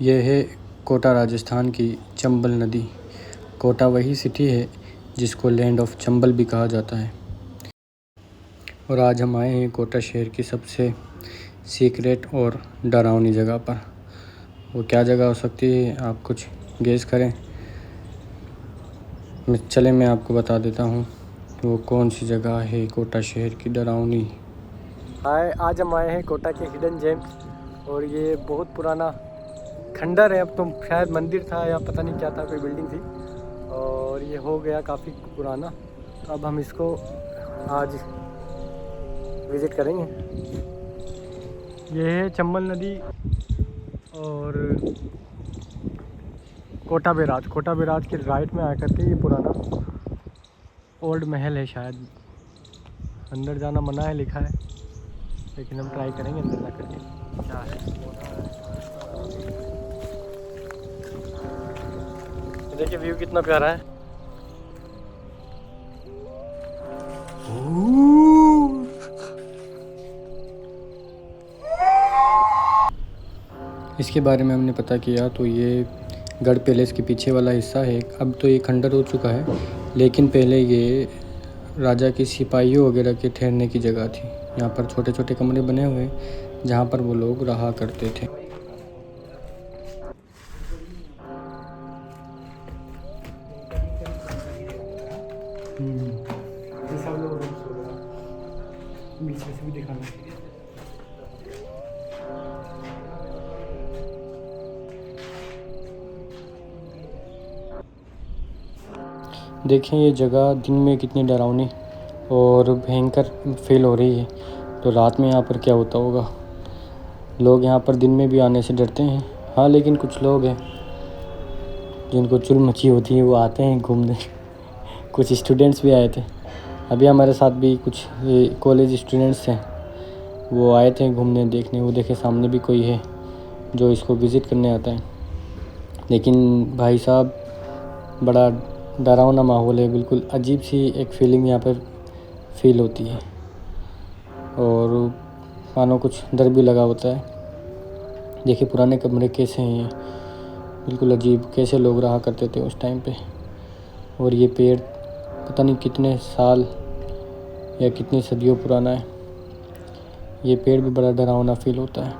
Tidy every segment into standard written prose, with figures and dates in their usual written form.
यह है कोटा राजस्थान की चंबल नदी। कोटा वही सिटी है जिसको लैंड ऑफ चंबल भी कहा जाता है। और आज हम आए हैं कोटा शहर की सबसे सीक्रेट और डरावनी जगह पर। वो क्या जगह हो सकती है, आप कुछ गेस करें। मैं आपको बता देता हूँ कि वो कौन सी जगह है कोटा शहर की डरावनी। आज हम आए हैं कोटा के हिडन जेम्स और ये बहुत पुराना खंडर है। अब तो शायद मंदिर था या पता नहीं क्या था, कोई बिल्डिंग थी और ये हो गया काफ़ी पुराना। तो अब हम इसको आज विज़िट करेंगे। ये है चंबल नदी और कोटा बैराज के राइट में आकर के ये पुराना ओल्ड महल है। शायद अंदर जाना मना है लिखा है, लेकिन हम ट्राई करेंगे अंदर जा करके क्या है। देखिए व्यू कितना प्यारा है। इसके बारे में हमने पता किया तो ये गढ़ पैलेस के पीछे वाला हिस्सा है। अब तो ये खंडर हो चुका है, लेकिन पहले ये राजा के सिपाहियों वगैरह के ठहरने की जगह थी। यहाँ पर छोटे छोटे कमरे बने हुए जहाँ पर वो लोग रहा करते थे। देखें ये जगह दिन में कितनी डरावनी और भयंकर फील हो रही है, तो रात में यहाँ पर क्या होता होगा। लोग यहाँ पर दिन में भी आने से डरते हैं। हाँ, लेकिन कुछ लोग हैं जिनको चुल मची होती है, वो आते हैं घूमने। कुछ स्टूडेंट्स भी आए थे। अभी हमारे साथ भी कुछ कॉलेज स्टूडेंट्स हैं, वो आए थे घूमने देखने। वो देखे सामने भी कोई है जो इसको विज़िट करने आता है। लेकिन भाई साहब बड़ा डरावना माहौल है, बिल्कुल अजीब सी एक फीलिंग यहाँ पर फील होती है और मानो कुछ डर भी लगा होता है। देखिए पुराने कमरे कैसे हैं, ये बिल्कुल अजीब, कैसे लोग रहा करते थे उस टाइम पे। और ये पेड़ पता नहीं कितने साल या कितनी सदियों पुराना है। ये पेड़ भी बड़ा डरावना फील होता है।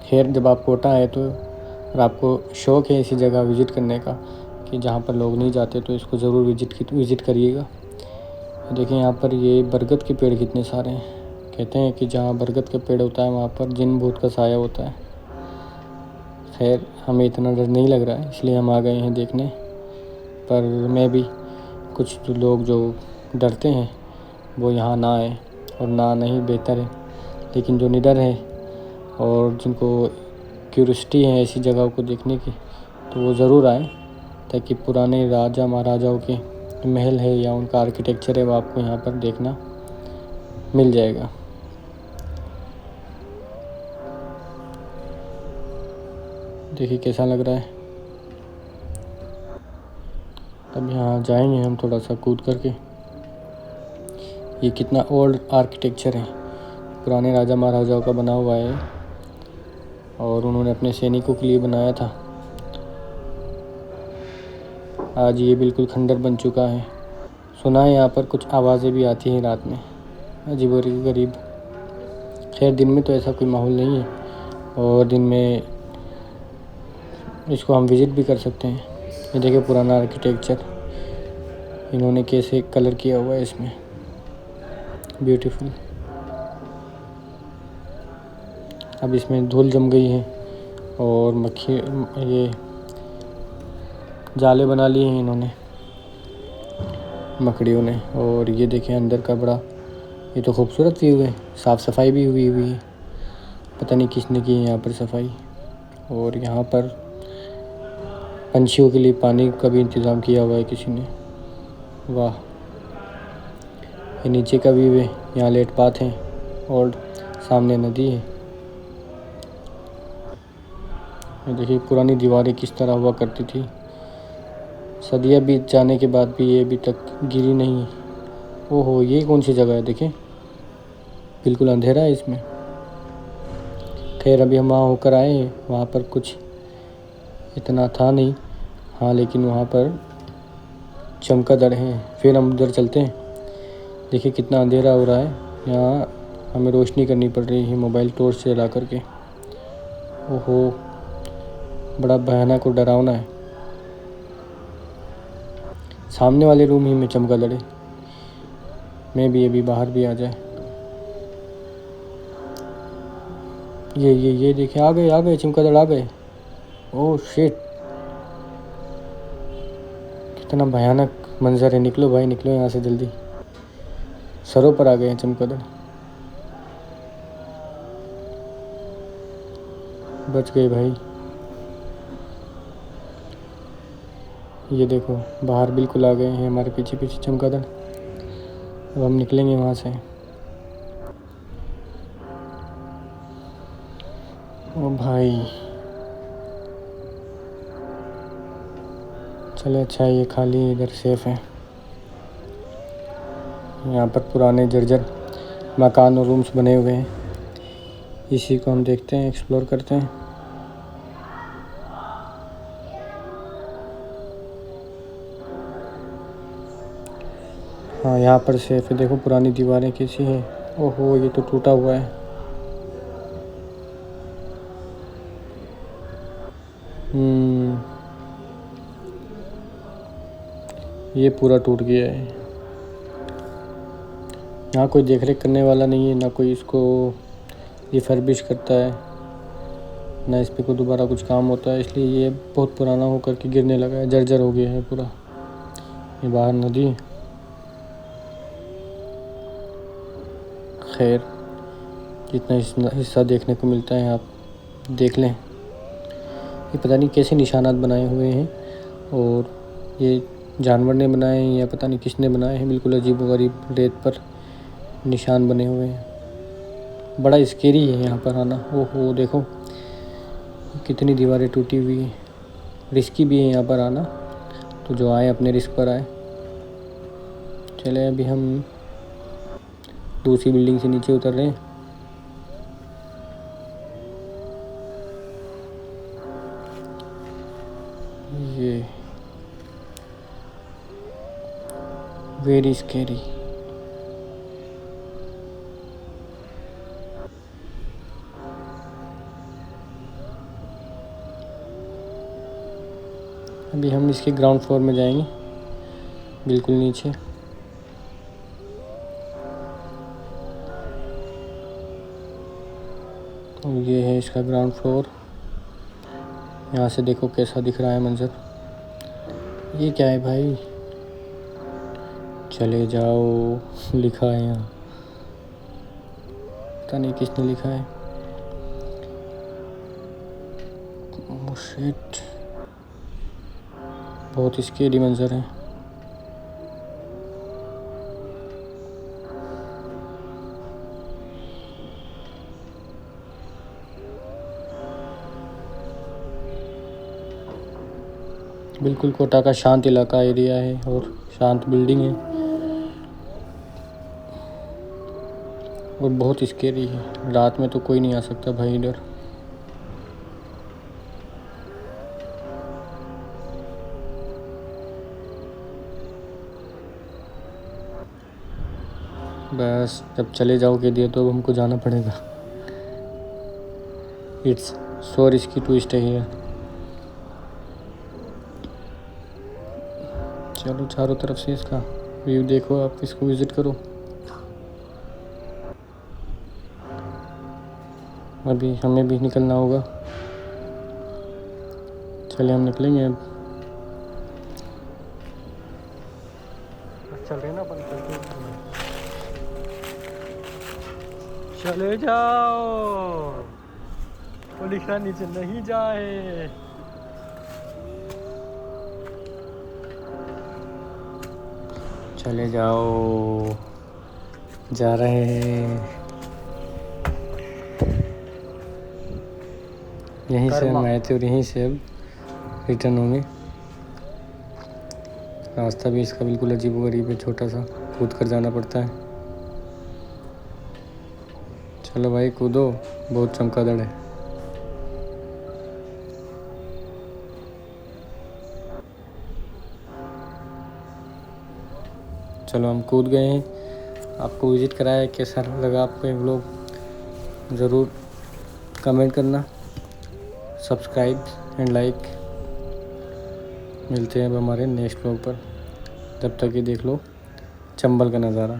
खैर, जब आप कोटा आए तो और आपको शौक़ है इसी जगह विज़िट करने का कि जहाँ पर लोग नहीं जाते, तो इसको ज़रूर विज़िट करिएगा। देखिए यहाँ पर ये बरगद के पेड़ कितने सारे हैं। कहते हैं कि जहाँ बरगद का पेड़ होता है वहाँ पर जिन भूत का साया होता है। खैर, हमें इतना डर नहीं लग रहा है, इसलिए हम आ गए हैं देखने। पर मैं भी कुछ लोग जो डरते हैं वो यहाँ ना आए, और ना नहीं बेहतर है। लेकिन जो निडर है और जिनको क्यूरियोसिटी है ऐसी जगहों को देखने की, तो वो ज़रूर आए, ताकि पुराने राजा महाराजाओं के महल है या उनका आर्किटेक्चर है वो आपको यहाँ पर देखना मिल जाएगा। देखिए कैसा लग रहा है। अब यहाँ जाएंगे हम थोड़ा सा कूद करके। ये कितना ओल्ड आर्किटेक्चर है, पुराने राजा महाराजाओं का बना हुआ है और उन्होंने अपने सैनिकों के लिए बनाया था। आज ये बिल्कुल खंडर बन चुका है। सुना है यहाँ पर कुछ आवाज़ें भी आती हैं रात में, अजीबोगरीब। खैर, दिन में तो ऐसा कोई माहौल नहीं है और दिन में इसको हम विज़िट भी कर सकते हैं। ये देखिए पुराना आर्किटेक्चर, इन्होंने कैसे कलर किया हुआ है इसमें, ब्यूटीफुल। अब इसमें धूल जम गई है और मक्खी, ये जाले बना लिए हैं इन्होंने मकड़ियों ने। और ये देखें अंदर का बड़ा, ये तो खूबसूरत व्यू है। साफ़ सफाई भी हुई है, पता नहीं किसने की है यहाँ पर सफाई। और यहाँ पर पंछियों के लिए पानी का भी इंतज़ाम किया हुआ है किसी ने। वाह, ये नीचे का व्यू है, यहाँ लेट पात हैं और सामने नदी है। देखिए पुरानी दीवारें किस तरह हुआ करती थी। सदियाँ बीत जाने के बाद भी ये अभी तक गिरी नहीं है। ओहो, ये कौन सी जगह है, देखें बिल्कुल अंधेरा है इसमें। खैर अभी हम वहाँ होकर आए हैं, वहाँ पर कुछ इतना था नहीं। हाँ लेकिन वहाँ पर चमगादड़ हैं। फिर हम उधर चलते हैं। देखिए कितना अंधेरा हो रहा है, यहाँ हमें रोशनी करनी पड़ रही है मोबाइल टॉर्च से जला करके। ओहो, बड़ा भयानक और डरावना है। सामने वाले रूम ही में चमगादड़ है। मैं भी अभी बाहर भी आ जाए। ये देखिए, आ गए चमगादड़ आ गए। ओह शिट, कितना भयानक मंजर है। निकलो भाई निकलो यहाँ से जल्दी। सरों पर आ गए हैं चमगादड़। बच गए भाई। ये देखो बाहर बिल्कुल आ गए हैं हमारे पीछे पीछे चमगादड़। अब हम निकलेंगे वहाँ से। ओ भाई, चले अच्छा है ये खाली, इधर सेफ है। यहाँ पर पुराने जर्जर मकान और रूम्स बने हुए हैं। इसी को हम देखते हैं, एक्सप्लोर करते हैं। हाँ यहाँ पर सेफ है। देखो पुरानी दीवारें कैसी है। ओहो ये तो टूटा हुआ है। ये पूरा टूट गया है। यहाँ कोई देख रेख करने वाला नहीं है, ना कोई इसको रिफर्बिश करता है, ना इस पे कोई दोबारा कुछ काम होता है। इसलिए ये बहुत पुराना होकर के गिरने लगा है, जर्जर हो गया है पूरा। ये बाहर नदी है। खैर जितना हिस्सा देखने को मिलता है आप देख लें। ये पता नहीं कैसे निशानात बनाए हुए हैं, और ये जानवर ने बनाए हैं या पता नहीं किसने बनाए हैं। बिल्कुल अजीब व गरीब रेत पर निशान बने हुए हैं। बड़ा स्केरी है यहाँ पर आना। ओहो देखो कितनी दीवारें टूटी हुई हैं। रिस्की भी है यहाँ पर आना, तो जो आए अपने रिस्क पर आए। चले अभी हम दूसरी बिल्डिंग से नीचे उतर रहे हैं। ये वेरी स्केरी। अभी हम इसके ग्राउंड फ्लोर में जाएंगे, बिल्कुल नीचे। तो ये है इसका ग्राउंड फ्लोर। यहाँ से देखो कैसा दिख रहा है मंजर। ये क्या है भाई, चले जाओ लिखा है यहाँ, पता नहीं किसने लिखा है। ओह शिट, बहुत स्केरी मंजर है। बिल्कुल कोटा का शांत इलाका एरिया है और शांत बिल्डिंग है, और बहुत स्केरी है। रात में तो कोई नहीं आ सकता भाई इधर। बस जब चले जाओगे दिया तो हमको जाना पड़ेगा। It's so risky to stay here. चलो चारों तरफ से इसका व्यू देखो, आप इसको विज़िट करो। अभी हमें भी निकलना होगा। चलिए हम निकलेंगे अब। चल रहे ना अपन, चले जाओ। वो लिखा नीचे नहीं जाए। चले जाओ, जा रहे हैं। यहीं से हम आए थे और यहीं से अब रिटर्न होंगे। रास्ता भी इसका बिल्कुल अजीबोगरीब है, छोटा सा कूद कर जाना पड़ता है। चलो भाई कूदो, बहुत चमगादड़ है। चलो हम कूद गए हैं। आपको विज़िट कराया, कैसा लगा आपको ये व्लॉग ज़रूर कमेंट करना, सब्सक्राइब एंड लाइक। मिलते हैं अब हमारे नेक्स्ट व्लॉग पर, तब तक ये देख लो चंबल का नज़ारा।